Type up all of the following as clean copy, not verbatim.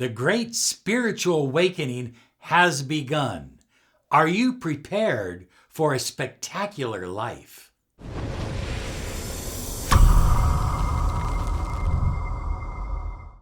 The great spiritual awakening has begun. Are you prepared for a spectacular life?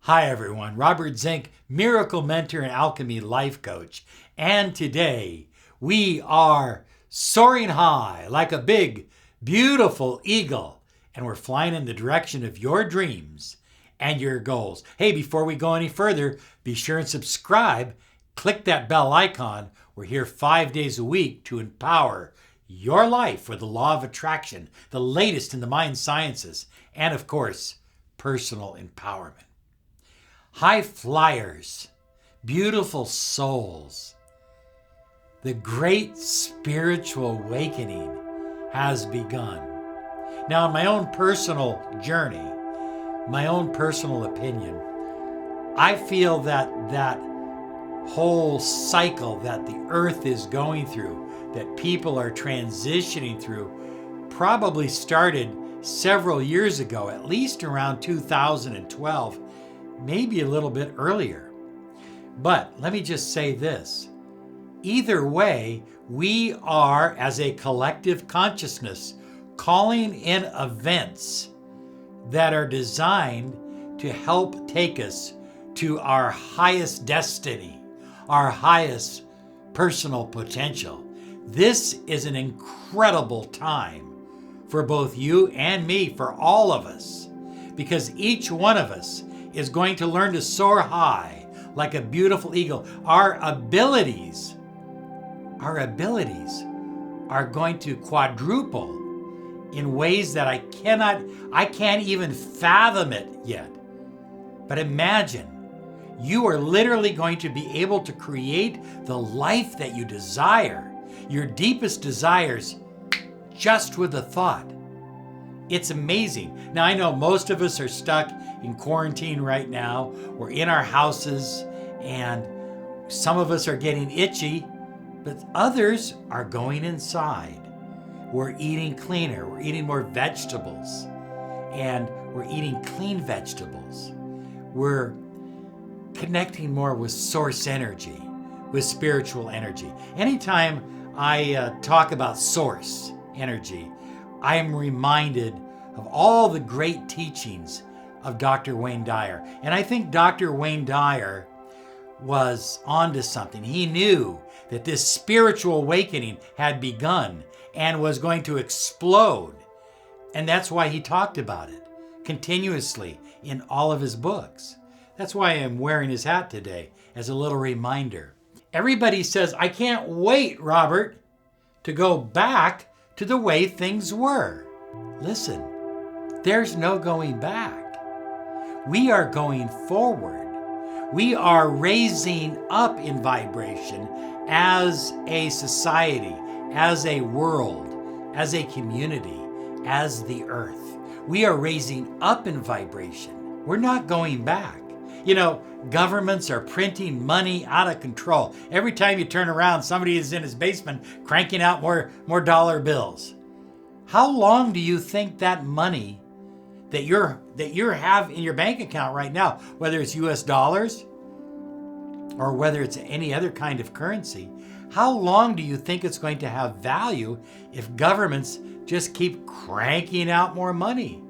Hi everyone, Robert Zink, Miracle Mentor and Alchemy Life Coach. And today we are soaring high like a big, beautiful eagle. And we're flying in the direction of your dreams and your goals. Hey, before we go any further, be sure and subscribe. Click that bell icon. We're here 5 days a week to empower your life with the law of attraction, the latest in the mind sciences, and of course, personal empowerment. High flyers, beautiful souls. The great spiritual awakening has begun. Now, in my own personal journey, my own personal opinion, I feel that whole cycle that the earth is going through, that people are transitioning through, probably started several years ago, at least around 2012, maybe a little bit earlier. But let me just say this. Either way, we are, as a collective consciousness, calling in events that are designed to help take us to our highest destiny, our highest personal potential. This is an incredible time for both you and me, for all of us, because each one of us is going to learn to soar high like a beautiful eagle. Our abilities are going to quadruple in ways that I can't even fathom it yet. But imagine, you are literally going to be able to create the life that you desire, your deepest desires, just with a thought. It's amazing. Now, I know most of us are stuck in quarantine right now. We're in our houses, and some of us are getting itchy, but others are going inside. We're eating cleaner. We're eating more vegetables, and we're eating clean vegetables. We're connecting more with source energy, with spiritual energy. Anytime I talk about source energy, I am reminded of all the great teachings of Dr. Wayne Dyer. And I think Dr. Wayne Dyer was onto something. He knew that this spiritual awakening had begun and was going to explode. And that's why he talked about it continuously in all of his books. That's why I'm wearing his hat today as a little reminder. Everybody says, I can't wait, Robert, to go back to the way things were. Listen, there's no going back. We are going forward. We are raising up in vibration as a society, as a world, as a community, as the earth. We are raising up in vibration. We're not going back. You know, governments are printing money out of control. Every time you turn around, somebody is in his basement cranking out more dollar bills. How long do you think that money that you have in your bank account right now, whether it's US dollars or whether it's any other kind of currency, how long do you think it's going to have value if governments just keep cranking out more money?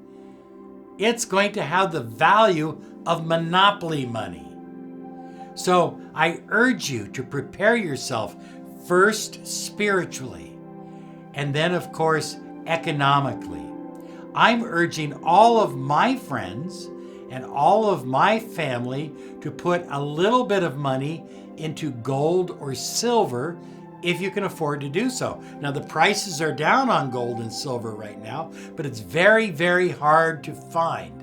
It's going to have the value of monopoly money. So I urge you to prepare yourself first spiritually, and then of course economically. I'm urging all of my friends and all of my family to put a little bit of money into gold or silver if you can afford to do so. Now, the prices are down on gold and silver right now, but it's very, very hard to find.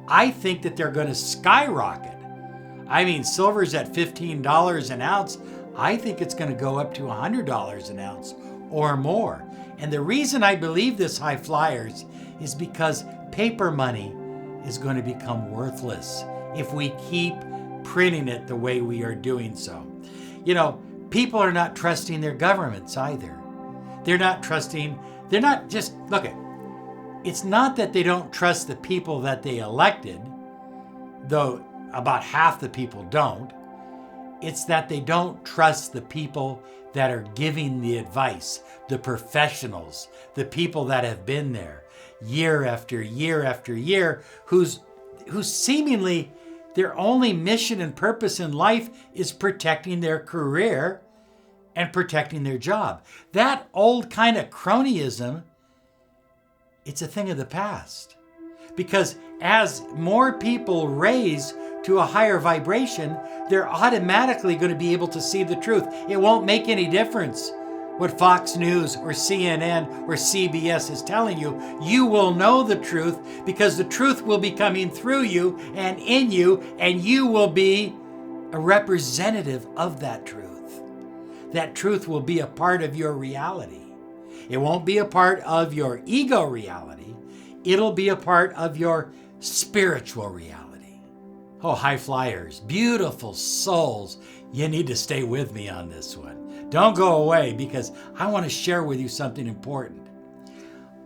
I think that they're going to skyrocket. I mean, silver's at $15 an ounce. I think it's going to go up to $100 an ounce or more. And the reason I believe this, high flyers, is because paper money is going to become worthless if we keep printing it the way we are doing so. You know, people are not trusting their governments either. They're not just, look at, it's not that they don't trust the people that they elected, though about half the people don't. It's that they don't trust the people that are giving the advice, the professionals, the people that have been there year after year after year, whose seemingly their only mission and purpose in life is protecting their career and protecting their job. That old kind of cronyism, it's a thing of the past. Because as more people raise to a higher vibration, they're automatically going to be able to see the truth. It won't make any difference what Fox News or CNN or CBS is telling you. You will know the truth because the truth will be coming through you and in you, and you will be a representative of that truth. That truth will be a part of your reality. It won't be a part of your ego reality. It'll be a part of your spiritual reality. Oh, high flyers, beautiful souls, you need to stay with me on this one. Don't go away because I want to share with you something important.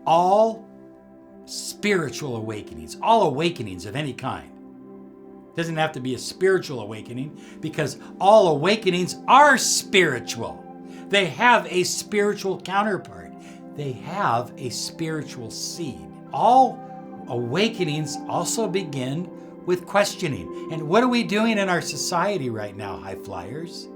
All spiritual awakenings, all awakenings of any kind, doesn't have to be a spiritual awakening because all awakenings are spiritual. They have a spiritual counterpart. They have a spiritual seed. All awakenings also begin with questioning. And what are we doing in our society right now, high flyers?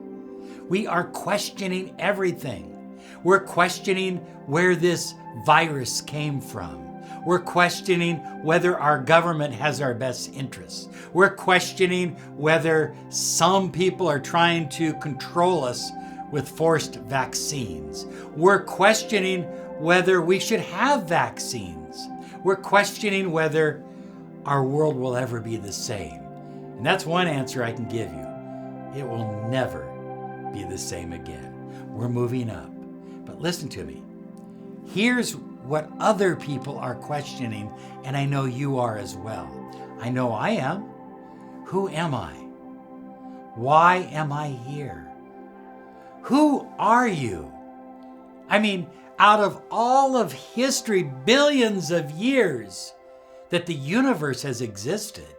We are questioning everything. We're questioning where this virus came from. We're questioning whether our government has our best interests. We're questioning whether some people are trying to control us with forced vaccines. We're questioning whether we should have vaccines. We're questioning whether our world will ever be the same. And that's one answer I can give you. It will never be the same again. We're moving up. But listen to me. Here's what other people are questioning, and I know you are as well. I know I am. Who am I? Why am I here? Who are you? I mean, out of all of history, billions of years that the universe has existed,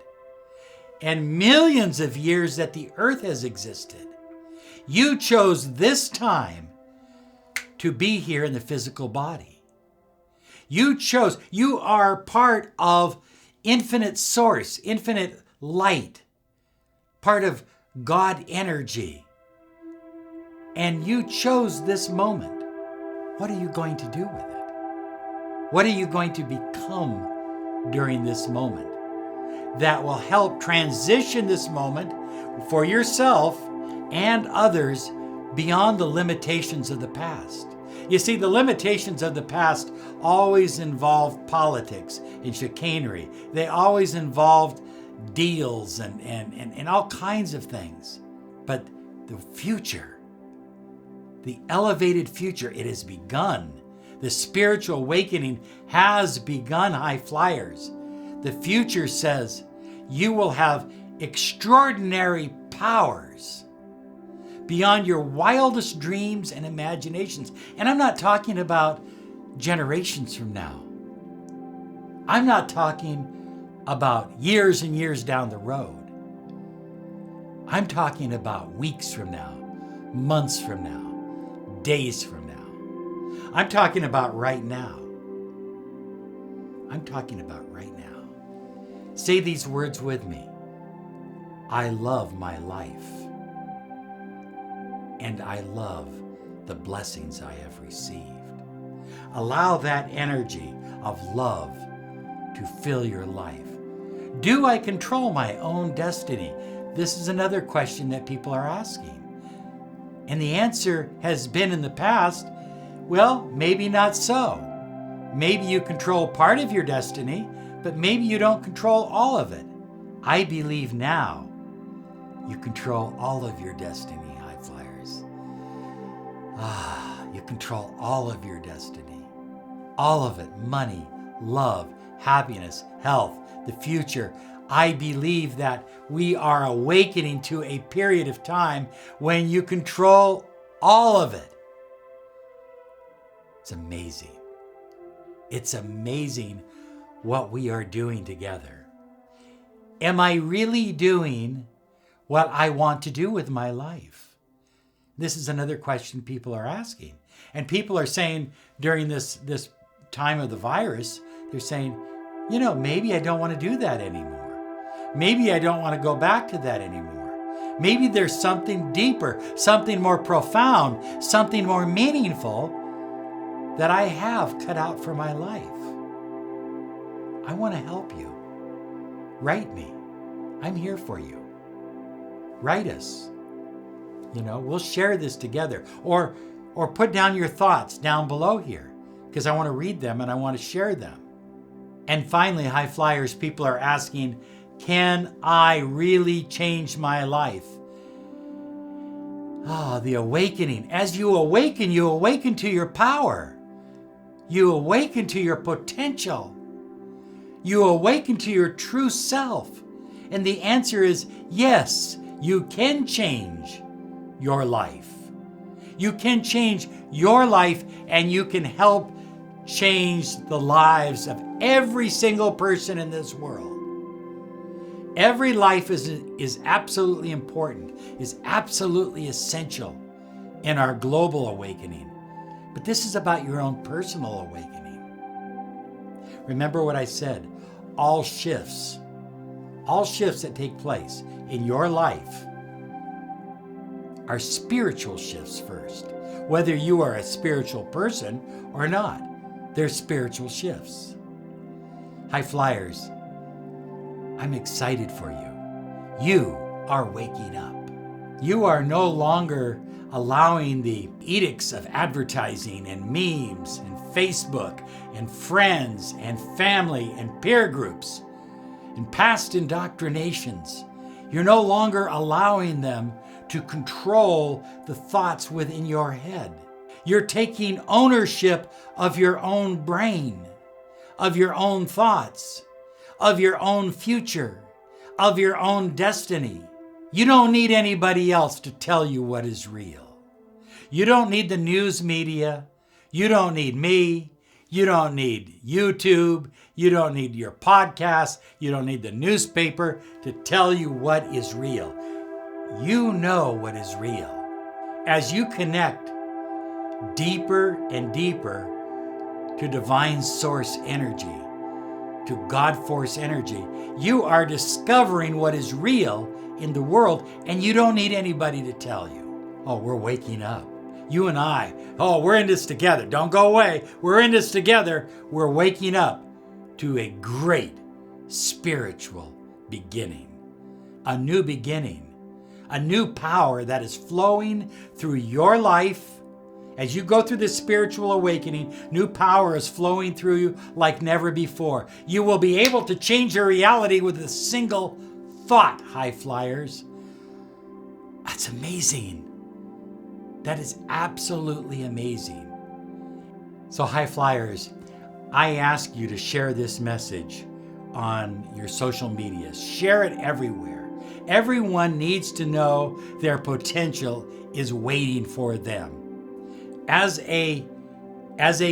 and millions of years that the earth has existed, you chose this time to be here in the physical body. You are part of infinite source, infinite light, part of God energy. And you chose this moment. What are you going to do with it? What are you going to become during this moment that will help transition this moment for yourself and others beyond the limitations of the past? You see, the limitations of the past always involved politics and chicanery. They always involved deals and all kinds of things. But the future, the elevated future, it has begun. The spiritual awakening has begun, high flyers. The future says you will have extraordinary powers beyond your wildest dreams and imaginations. And I'm not talking about generations from now. I'm not talking about years and years down the road. I'm talking about weeks from now, months from now, days from now. I'm talking about right now. I'm talking about right now. Say these words with me. I love my life. And I love the blessings I have received. Allow that energy of love to fill your life. Do I control my own destiny? This is another question that people are asking. And the answer has been in the past, well, maybe not so. Maybe you control part of your destiny, but maybe you don't control all of it. I believe now you control all of your destiny, high flyers. You control all of your destiny. All of it. Money, love, happiness, health, the future. I believe that we are awakening to a period of time when you control all of it. It's amazing. It's amazing what we are doing together. Am I really doing what I want to do with my life? This is another question people are asking. And people are saying during this time of the virus, they're saying, maybe I don't want to do that anymore. Maybe I don't want to go back to that anymore. Maybe there's something deeper, something more profound, something more meaningful that I have cut out for my life. I want to help you. Write me. I'm here for you. Write us. We'll share this together. Or put down your thoughts down below here, because I want to read them and I want to share them. And finally, high flyers, people are asking, can I really change my life? The awakening. As you awaken to your power. You awaken to your potential. You awaken to your true self. And the answer is yes, you can change your life. You can change your life, and you can help change the lives of every single person in this world. Every life is absolutely important, is absolutely essential in our global awakening. But this is about your own personal awakening. Remember what I said, all shifts that take place in your life are spiritual shifts first. Whether you are a spiritual person or not, they're spiritual shifts. High flyers, I'm excited for you. You are waking up. You are no longer allowing the edicts of advertising and memes and Facebook and friends and family and peer groups and past indoctrinations. You're no longer allowing them to control the thoughts within your head. You're taking ownership of your own brain, of your own thoughts, of your own future, of your own destiny. You don't need anybody else to tell you what is real. You don't need the news media. You don't need me. You don't need YouTube. You don't need your podcast. You don't need the newspaper to tell you what is real. You know what is real. As you connect deeper and deeper to divine source energy, to God force energy, you are discovering what is real in the world, and you don't need anybody to tell you. Oh, we're waking up. You and I, we're in this together. Don't go away. We're in this together. We're waking up to a great spiritual beginning, a new beginning, a new power that is flowing through your life. As you go through this spiritual awakening, new power is flowing through you like never before. You will be able to change your reality with a single thought, high flyers. That's amazing. That is absolutely amazing. So high flyers, I ask you to share this message on your social media. Share it everywhere. Everyone needs to know their potential is waiting for them. As a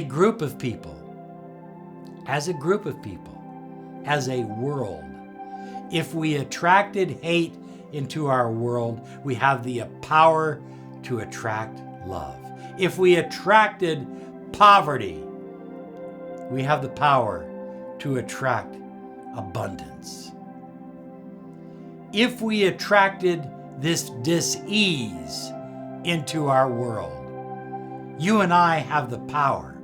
group of people, as a world, if we attracted hate into our world, we have the power to attract love. If we attracted poverty, we have the power to attract abundance. If we attracted this dis-ease into our world, you and I have the power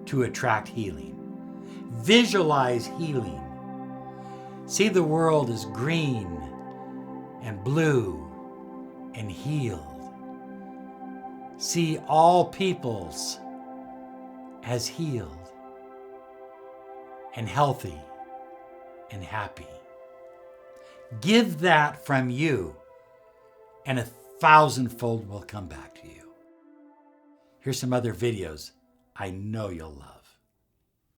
to attract healing. Visualize healing. See the world as green and blue and healed. See all peoples as healed and healthy and happy. Give that from you, and 1,000-fold will come back to you. Here's some other videos I know you'll love.